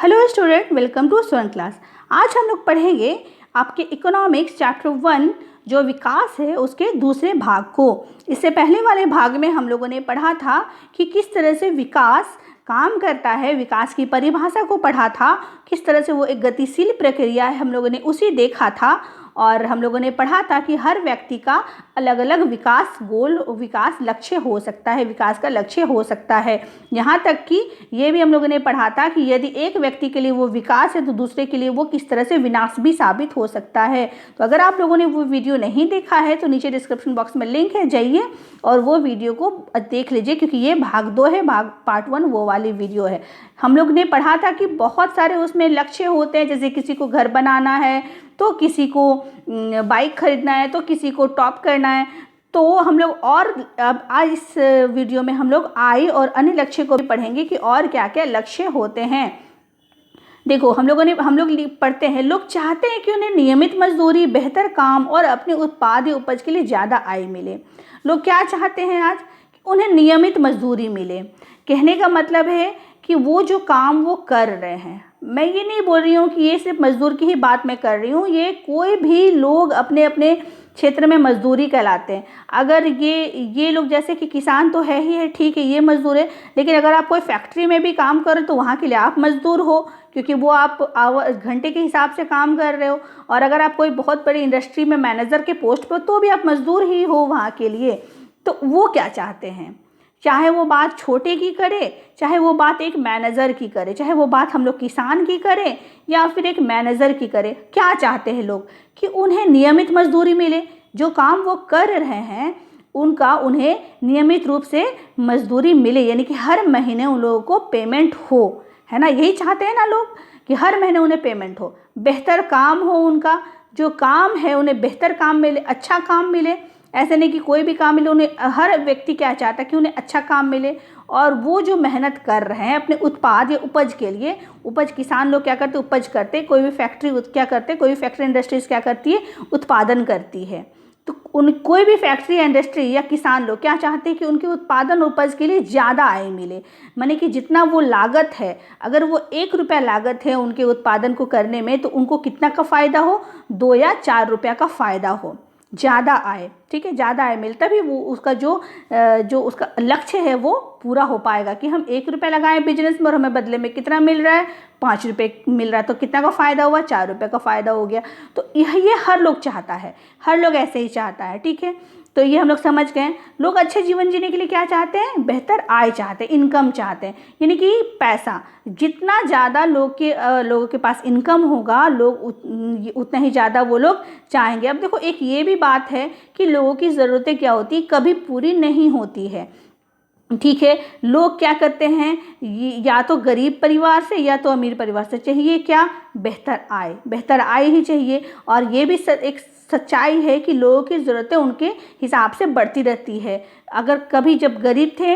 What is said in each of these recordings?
Hello student, welcome to स्वर्ण class. आज हम लोग पढ़ेंगे आपके इकोनॉमिक्स चैप्टर 1 जो विकास है उसके दूसरे भाग को। इससे पहले वाले भाग में हम लोगों ने पढ़ा था कि किस तरह से विकास काम करता है, विकास की परिभाषा को पढ़ा था, किस तरह से वो एक गतिशील प्रक्रिया है, हम लोगों ने उसी देखा था। और हम लोगों ने पढ़ा था कि हर व्यक्ति का अलग अलग विकास गोल, विकास लक्ष्य हो सकता है, विकास का लक्ष्य हो सकता है। यहाँ तक कि ये भी हम लोगों ने पढ़ा था कि यदि एक व्यक्ति के लिए वो विकास है तो दूसरे के लिए वो किस तरह से विनाश भी साबित हो सकता है। तो अगर आप लोगों ने वो वीडियो नहीं देखा है तो नीचे डिस्क्रिप्शन बॉक्स में लिंक है, जाइए और वो वीडियो को देख लीजिए, क्योंकि ये भाग 2 है, भाग पार्ट 1 वो वाली वीडियो है। हम लोग ने पढ़ा था कि बहुत सारे उसमें लक्ष्य होते हैं, जैसे किसी को घर बनाना है, तो किसी को बाइक खरीदना है, तो किसी को टॉप करना है। तो हम लोग और अब आज इस वीडियो में हम लोग आय और अन्य लक्ष्य को भी पढ़ेंगे कि और क्या क्या लक्ष्य होते हैं। देखो, हम लोग पढ़ते हैं, लोग चाहते हैं कि उन्हें नियमित मजदूरी, बेहतर काम और अपने उत्पाद या उपज के लिए ज़्यादा आय मिले। लोग क्या चाहते हैं आज? उन्हें नियमित मजदूरी मिले। कहने का मतलब है कि वो जो काम वो कर रहे हैं, मैं ये नहीं बोल रही हूँ कि ये सिर्फ मजदूर की ही बात मैं कर रही हूँ, ये कोई भी लोग अपने अपने क्षेत्र में मजदूरी कहलाते हैं। अगर ये लोग जैसे कि किसान तो है ही है, ठीक है, ये मजदूर है, लेकिन अगर आप कोई फैक्ट्री में भी काम करो तो वहाँ के लिए आप मजदूर हो, क्योंकि वो आप घंटे के हिसाब से काम कर रहे हो। और अगर आप कोई बहुत बड़ी इंडस्ट्री में मैनेजर के पोस्ट पर, तो भी आप मजदूर ही हो वहाँ के लिए। तो वो क्या चाहते हैं, चाहे वो बात छोटे की करे, चाहे वो बात एक मैनेजर की करे, चाहे वो बात हम लोग किसान की करें या फिर एक मैनेजर की करे, क्या चाहते हैं लोग कि उन्हें नियमित मजदूरी मिले। जो काम वो कर रहे हैं उनका उन्हें नियमित रूप से मजदूरी मिले, यानी कि हर महीने उन लोगों को पेमेंट हो, है ना। यही चाहते हैं ना लोग कि हर महीने उन्हें पेमेंट हो, बेहतर काम हो, उनका जो काम है उन्हें बेहतर काम मिले, अच्छा काम मिले। ऐसे नहीं कि कोई भी काम मिले, उन्हें हर व्यक्ति क्या चाहता है कि उन्हें अच्छा काम मिले। और वो जो मेहनत कर रहे हैं अपने उत्पाद या उपज के लिए, उपज किसान लोग क्या करते हैं, उपज करते हैं, कोई भी फैक्ट्री क्या करते हैं, कोई भी फैक्ट्री इंडस्ट्रीज क्या करती है, उत्पादन करती है। तो कोई भी फैक्ट्री या इंडस्ट्री या किसान लोग क्या चाहते हैं कि उनके उत्पादन उपज के लिए ज़्यादा आय मिले। माने कि जितना वो लागत है, अगर वो 1 रुपया लागत है उनके उत्पादन को करने में, तो उनको कितना का फ़ायदा हो, 2 या 4 रुपया का फ़ायदा हो, ज़्यादा आए, ठीक है, ज़्यादा आय मिले, तभी वो उसका जो उसका लक्ष्य है वो पूरा हो पाएगा। कि हम 1 रुपया लगाएं बिजनेस में और हमें बदले में कितना मिल रहा है, 5 रुपये मिल रहा है, तो कितना का फ़ायदा हुआ, 4 रुपये का फ़ायदा हो गया। तो ये हर लोग चाहता है, हर लोग ऐसे ही चाहता है, ठीक है। तो ये हम लोग समझ गए। लोग अच्छे जीवन जीने के लिए क्या चाहते हैं, बेहतर आय चाहते हैं, इनकम चाहते हैं, यानी कि पैसा। जितना ज़्यादा लोगों के पास इनकम होगा, लोग उतना ही ज़्यादा वो लोग चाहेंगे। अब देखो, एक ये भी बात है कि लोगों की ज़रूरतें क्या होती, कभी पूरी नहीं होती है, ठीक है। लोग क्या करते हैं, या तो गरीब परिवार से या तो अमीर परिवार से चाहिए क्या, बेहतर आय, बेहतर आय ही चाहिए। और ये भी एक सच्चाई है कि लोगों की ज़रूरतें उनके हिसाब से बढ़ती रहती है। अगर कभी जब गरीब थे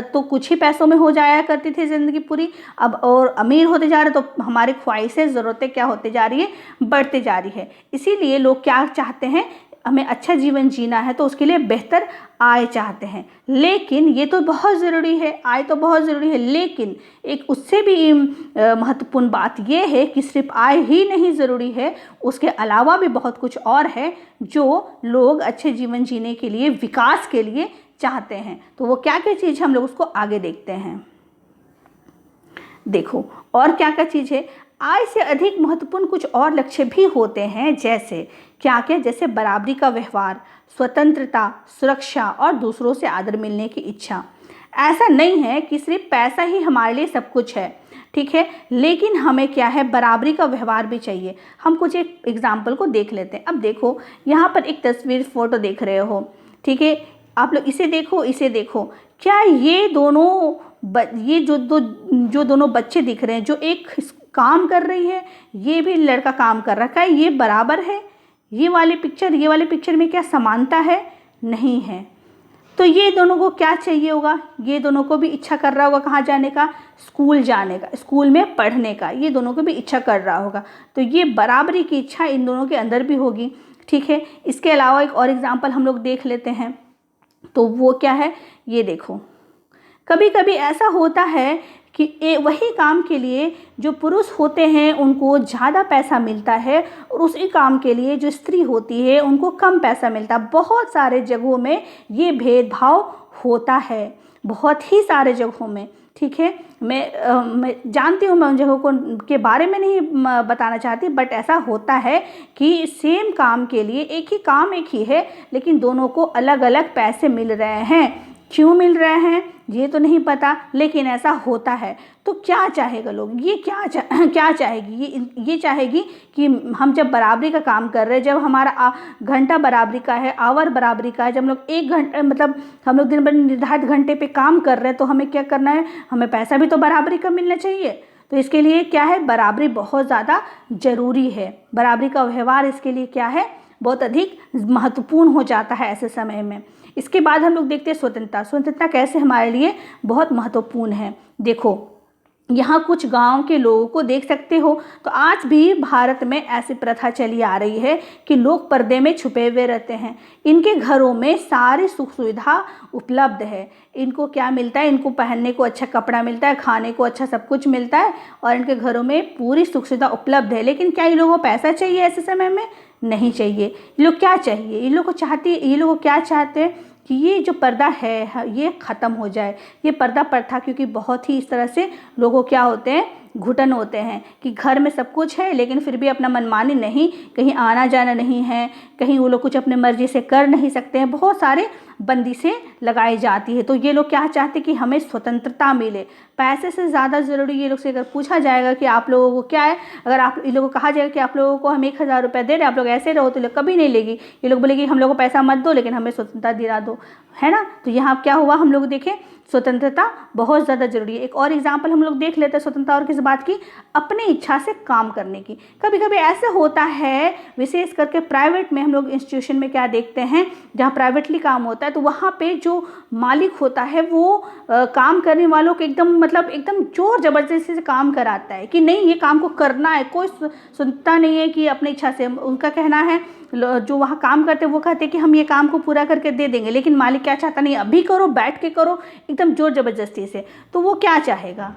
तो कुछ ही पैसों में हो जाया करती थी ज़िंदगी पूरी, अब और अमीर होते जा रहे तो हमारी ख्वाहिशें, ज़रूरतें क्या होते जा रही है, बढ़ते जा रही है। इसीलिए लोग क्या चाहते हैं, हमें अच्छा जीवन जीना है तो उसके लिए बेहतर आय चाहते हैं। लेकिन ये तो बहुत ज़रूरी है, आय तो बहुत ज़रूरी है, लेकिन एक उससे भी महत्वपूर्ण बात ये है कि सिर्फ आय ही नहीं ज़रूरी है, उसके अलावा भी बहुत कुछ और है जो लोग अच्छे जीवन जीने के लिए, विकास के लिए चाहते हैं। तो वो क्या क्या चीज़ है, हम लोग उसको आगे देखते हैं। देखो, और क्या क्या चीज़ है, आय से अधिक महत्वपूर्ण कुछ और लक्ष्य भी होते हैं। जैसे क्या क्या, जैसे बराबरी का व्यवहार, स्वतंत्रता, सुरक्षा और दूसरों से आदर मिलने की इच्छा। ऐसा नहीं है कि सिर्फ पैसा ही हमारे लिए सब कुछ है, ठीक है, लेकिन हमें क्या है, बराबरी का व्यवहार भी चाहिए। हम कुछ एक एग्जाम्पल को देख लेते हैं। अब देखो, यहाँ पर एक तस्वीर, फोटो देख रहे हो, ठीक है, आप लोग इसे देखो, इसे देखो, क्या ये दोनों ये जो दोनों बच्चे दिख रहे हैं, जो एक काम कर रही है, ये भी लड़का काम कर रखा है, ये बराबर है? ये वाले पिक्चर में क्या समानता है? नहीं है। तो ये दोनों को क्या चाहिए होगा, ये दोनों को भी इच्छा कर रहा होगा कहाँ जाने का, स्कूल जाने का, स्कूल में पढ़ने का, ये दोनों को भी इच्छा कर रहा होगा। तो ये बराबरी की इच्छा इन दोनों के अंदर भी होगी, ठीक है। इसके अलावा एक और एग्जाम्पल हम लोग देख लेते हैं। तो वो क्या है, ये देखो, कभी कभी ऐसा होता है कि वही काम के लिए जो पुरुष होते हैं उनको ज़्यादा पैसा मिलता है और उसी काम के लिए जो स्त्री होती है उनको कम पैसा मिलता है। बहुत सारे जगहों में ये भेदभाव होता है, बहुत ही सारे जगहों में। ठीक है, मैं जानती हूँ, मैं उन जगहों को के बारे में नहीं बताना चाहती, बट ऐसा होता है कि सेम काम के लिए एक ही है लेकिन दोनों को अलग अलग पैसे मिल रहे हैं। क्यों मिल रहे हैं ये तो नहीं पता, लेकिन ऐसा होता है। तो क्या चाहेगा लोग, ये क्या चाहेगी, ये चाहेगी कि हम जब बराबरी का काम कर रहे हैं, जब हमारा घंटा बराबरी का है, आवर बराबरी का है, जब हम लोग 1 घंटा मतलब हम लोग दिन भर निर्धारित घंटे पे काम कर रहे हैं, तो हमें क्या करना है, हमें पैसा भी तो बराबरी का मिलना चाहिए। तो इसके लिए क्या है, बराबरी बहुत ज़्यादा ज़रूरी है। बराबरी का व्यवहार इसके लिए क्या है, बहुत अधिक महत्वपूर्ण हो जाता है ऐसे समय में। इसके बाद हम लोग देखते हैं स्वतंत्रता कैसे हमारे लिए बहुत महत्वपूर्ण है। देखो, यहाँ कुछ गांव के लोगों को देख सकते हो, तो आज भी भारत में ऐसी प्रथा चली आ रही है कि लोग पर्दे में छुपे हुए रहते हैं। इनके घरों में सारी सुख सुविधा उपलब्ध है। इनको क्या मिलता है, इनको पहनने को अच्छा कपड़ा मिलता है, खाने को अच्छा सब कुछ मिलता है और इनके घरों में पूरी सुख सुविधा उपलब्ध है। लेकिन क्या इन लोगों को पैसा चाहिए ऐसे समय में? नहीं चाहिए। ये लोग क्या चाहिए, ये लोग क्या चाहते हैं कि ये जो पर्दा है ये ख़त्म हो जाए। ये पर्दा प्रथा क्योंकि बहुत ही इस तरह से लोगों क्या होते हैं, घुटन होते हैं कि घर में सब कुछ है लेकिन फिर भी अपना मनमानी नहीं, कहीं आना जाना नहीं है, कहीं वो लोग कुछ अपने मर्जी से कर नहीं सकते हैं, बहुत सारे बंदिशें लगाई जाती है। तो ये लोग क्या चाहते कि हमें स्वतंत्रता मिले। पैसे से ज़्यादा ज़रूरी ये लोग से अगर पूछा जाएगा कि आप लोगों को क्या है, अगर आप इन लोगों को कहा जाएगा कि आप लोगों को हम 1000 रुपये दे रहे हैं, आप लोग ऐसे रहो, तो लोग कभी नहीं लेगी। ये लोग बोलेगी हम लोग को पैसा मत दो लेकिन हमें स्वतंत्रता दिला दो, है ना। तो यहाँ क्या हुआ, हम लोग देखें स्वतंत्रता बहुत ज़्यादा जरूरी है। एक और एग्जाम्पल हम लोग देख लेते हैं स्वतंत्रता और किस बात की, अपनी इच्छा से काम करने की। कभी कभी ऐसे होता है, विशेष करके प्राइवेट में हम लोग इंस्टीट्यूशन में क्या देखते हैं, जहाँ प्राइवेटली काम होता है तो वहाँ पे जो मालिक होता है वो काम करने वालों को एकदम जोर जबरदस्ती से काम कराता है कि नहीं ये काम को करना है। कोई सुनता नहीं है कि अपनी इच्छा से, उनका कहना है, जो वहाँ काम करते हैं वो कहते हैं कि हम ये काम को पूरा करके दे देंगे, लेकिन मालिक क्या चाहता, नहीं अभी करो, बैठ के करो, एकदम जोर जबरदस्ती से। तो वो क्या चाहेगा,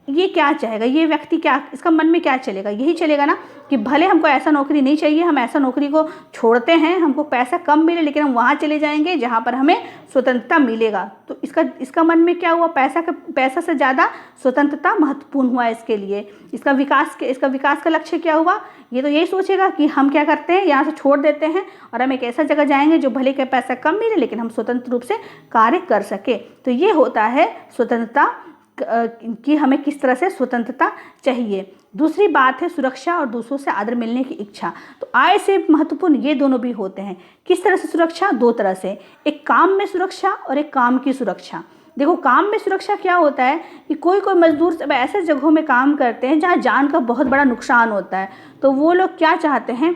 ये क्या चाहेगा, ये व्यक्ति क्या, इसका मन में क्या चलेगा, यही चलेगा ना कि भले हमको ऐसा नौकरी नहीं चाहिए, हम ऐसा नौकरी को छोड़ते हैं, हमको पैसा कम मिले लेकिन हम वहाँ चले जाएंगे जहाँ पर हमें स्वतंत्रता मिलेगा। तो इसका मन में क्या हुआ, पैसा से ज़्यादा स्वतंत्रता महत्वपूर्ण हुआ इसके लिए। इसका विकास का लक्ष्य क्या हुआ, ये तो यही सोचेगा कि हम क्या करते हैं, यहाँ से छोड़ देते हैं और हम एक ऐसा जगह जाएंगे जो भले के पैसा कम मिले लेकिन हम स्वतंत्र रूप से कार्य कर सके। तो ये होता है स्वतंत्रता कि हमें किस तरह से स्वतंत्रता चाहिए। दूसरी बात है सुरक्षा और दूसरों से आदर मिलने की इच्छा। तो आय से महत्वपूर्ण ये दोनों भी होते हैं। किस तरह से सुरक्षा, 2 तरह से, एक काम में सुरक्षा और एक काम की सुरक्षा। देखो, काम में सुरक्षा क्या होता है कि कोई मजदूर सब ऐसे जगहों में काम करते हैं जहाँ जान का बहुत बड़ा नुकसान होता है। तो वो लोग क्या चाहते हैं,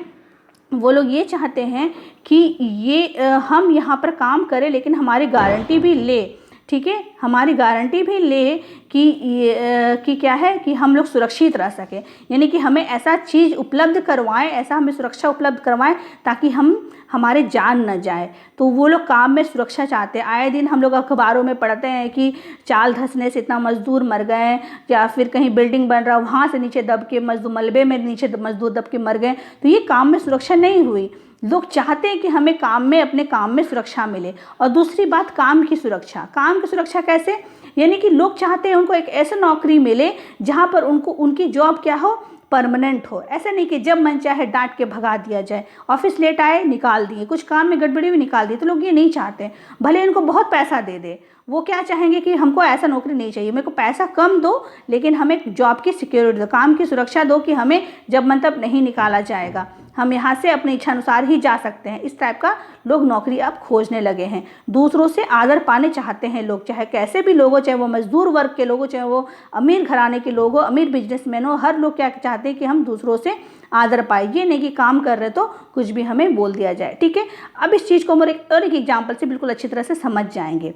वो लोग ये चाहते हैं कि हम यहाँ पर काम करें लेकिन हमारी गारंटी भी ले, ठीक है, हमारी गारंटी भी ले कि क्या है कि हम लोग सुरक्षित रह सकें, यानी कि हमें ऐसा चीज़ उपलब्ध करवाएं, ऐसा हमें सुरक्षा उपलब्ध करवाएं ताकि हमारे जान न जाए। तो वो लोग काम में सुरक्षा चाहते हैं। आए दिन हम लोग अखबारों में पढ़ते हैं कि चाल धंसने से इतना मजदूर मर गए, या फिर कहीं बिल्डिंग बन रहा वहाँ से नीचे दब के मलबे में नीचे मजदूर दब के मर गए। तो ये काम में सुरक्षा नहीं हुई। लोग चाहते हैं कि हमें अपने काम में सुरक्षा मिले। और दूसरी बात, काम की सुरक्षा कैसे, यानी कि लोग चाहते हैं उनको एक ऐसा नौकरी मिले जहाँ पर उनकी जॉब क्या हो, परमानेंट हो। ऐसा नहीं कि जब मन चाहे डांट के भगा दिया जाए, ऑफिस लेट आए निकाल दिए, कुछ काम में गड़बड़ी भी निकाल दी। तो लोग ये नहीं चाहते, भले इनको बहुत पैसा दे दे, वो क्या चाहेंगे कि हमको ऐसा नौकरी नहीं चाहिए, मेरे को पैसा कम दो लेकिन हमें जॉब की सिक्योरिटी दो, काम की सुरक्षा दो कि हमें जब मन तब नहीं निकाला जाएगा, हम यहाँ से अपनी इच्छा अनुसार ही जा सकते हैं। इस टाइप का लोग नौकरी अब खोजने लगे हैं। दूसरों से आदर पाने चाहते हैं लोग, चाहे कैसे भी लोग हो, चाहे वो मजदूर वर्ग के लोग हो, चाहे वो अमीर घराने के लोग हो, अमीर बिजनेसमैन हो, हर लोग क्या चाहते हैं कि हम दूसरों से आदर पाए। ये नहीं कि काम कर रहे तो कुछ भी हमें बोल दिया जाए, ठीक है। अब इस चीज़ को हम एक एग्जाम्पल से बिल्कुल अच्छी तरह से समझ जाएंगे।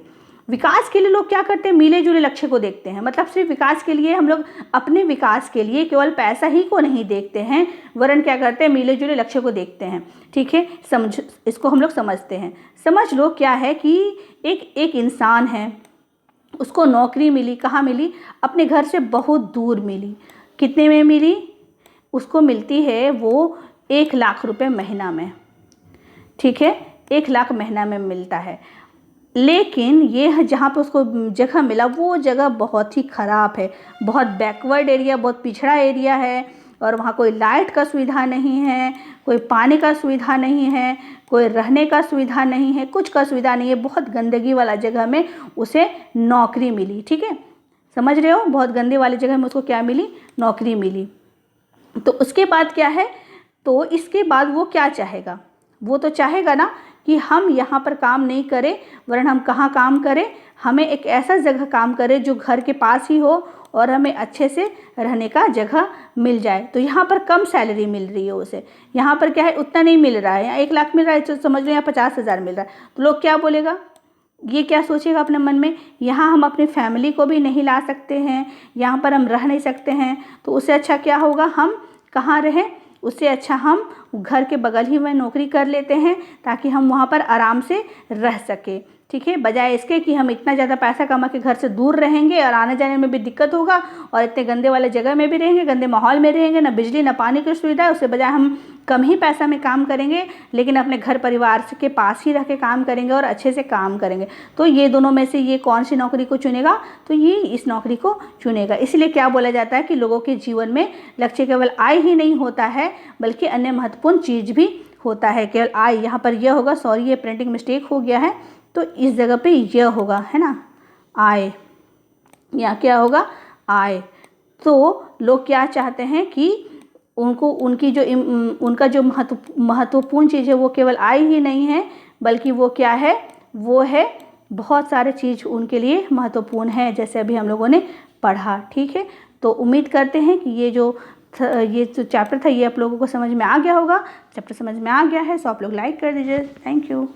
विकास के लिए लोग क्या करते हैं, मिले जुले लक्ष्य को देखते हैं। मतलब सिर्फ विकास के लिए हम लोग अपने विकास के लिए केवल पैसा ही को नहीं देखते हैं, वरन क्या करते हैं, मिले जुले लक्ष्य को देखते हैं, ठीक है। इसको हम लोग समझते हैं। समझ लो क्या है कि एक इंसान है, उसको नौकरी मिली, कहाँ मिली? अपने घर से बहुत दूर मिली। कितने में मिली? उसको मिलती है वो 1,00,000 रुपये महीना में, ठीक है, 1,00,000 महीना में मिलता है। लेकिन ये जहाँ पे उसको जगह मिला वो जगह बहुत ही ख़राब है, बहुत बैकवर्ड एरिया, बहुत पिछड़ा एरिया है, और वहाँ कोई लाइट का सुविधा नहीं है, कोई पानी का सुविधा नहीं है, कोई रहने का सुविधा नहीं है, कुछ का सुविधा नहीं है। बहुत गंदगी वाला जगह में उसे नौकरी मिली, ठीक है, समझ रहे हो? बहुत गंदे वाली जगह में उसको क्या मिली? नौकरी मिली। तो उसके बाद क्या है? तो इसके बाद वो क्या चाहेगा? वो तो चाहेगा ना कि हम यहाँ पर काम नहीं करें, वरना हम कहाँ काम करें? हमें एक ऐसा जगह काम करें जो घर के पास ही हो और हमें अच्छे से रहने का जगह मिल जाए। तो यहाँ पर कम सैलरी मिल रही है उसे, यहाँ पर क्या है, उतना नहीं मिल रहा है। यहाँ 1,00,000 मिल रहा है, तो समझ लो यहाँ 50,000 मिल रहा है। तो लोग क्या बोलेगा? ये क्या सोचेगा अपने मन में? यहाँ हम अपनी फैमिली को भी नहीं ला सकते हैं, यहाँ पर हम रह नहीं सकते हैं, तो उससे अच्छा क्या होगा, हम कहाँ रहें? उससे अच्छा हम घर के बगल ही में नौकरी कर लेते हैं, ताकि हम वहाँ पर आराम से रह सकें, ठीक है, बजाय इसके कि हम इतना ज़्यादा पैसा कमा के घर से दूर रहेंगे और आने जाने में भी दिक्कत होगा, और इतने गंदे वाले जगह में भी रहेंगे, गंदे माहौल में रहेंगे, ना बिजली ना पानी की सुविधा है। उससे बजाय हम कम ही पैसा में काम करेंगे, लेकिन अपने घर परिवार के पास ही रह के काम करेंगे और अच्छे से काम करेंगे। तो ये दोनों में से ये कौन सी नौकरी को चुनेगा? तो ये इस नौकरी को चुनेगा। इसलिए क्या बोला जाता है कि लोगों के जीवन में लक्ष्य केवल आय ही नहीं होता है, बल्कि अन्य महत्वपूर्ण चीज़ भी होता है। केवल आय, यहाँ पर यह होगा, सॉरी ये प्रिंटिंग मिस्टेक हो गया है, तो इस जगह पे यह होगा, है ना, आय, यहाँ क्या होगा? आय। तो लोग क्या चाहते हैं कि उनको उनकी जो उनका जो महत्वपूर्ण चीज़ है वो केवल आय ही नहीं है, बल्कि वो क्या है? वो है बहुत सारे चीज़ उनके लिए महत्वपूर्ण है, जैसे अभी हम लोगों ने पढ़ा, ठीक है। तो उम्मीद करते हैं कि ये जो चैप्टर था ये आप लोगों को समझ में आ गया होगा। चैप्टर समझ में आ गया है, सो आप लोग लाइक कर दीजिए। Thank you.